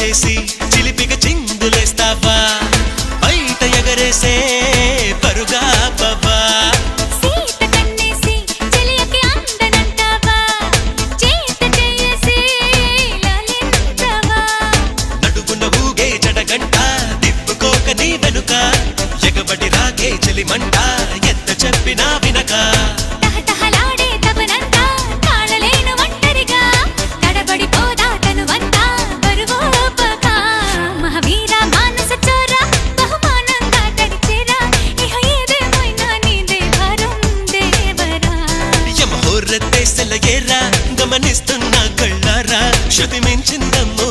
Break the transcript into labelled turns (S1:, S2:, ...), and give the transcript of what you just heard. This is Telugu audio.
S1: చేసి చిలిపిగా చిందులేస్తావా బయట ఎగరేసే పరుగా బాబా నడుగున ఊగే జడగంట తిప్పుకోక నీ వెనుక ఎగబడి రాగే చెలిమంట ఎంత చెప్పినా వినక గమనిస్తున్నా కళ్ళారా శృతి మించిందమ్మో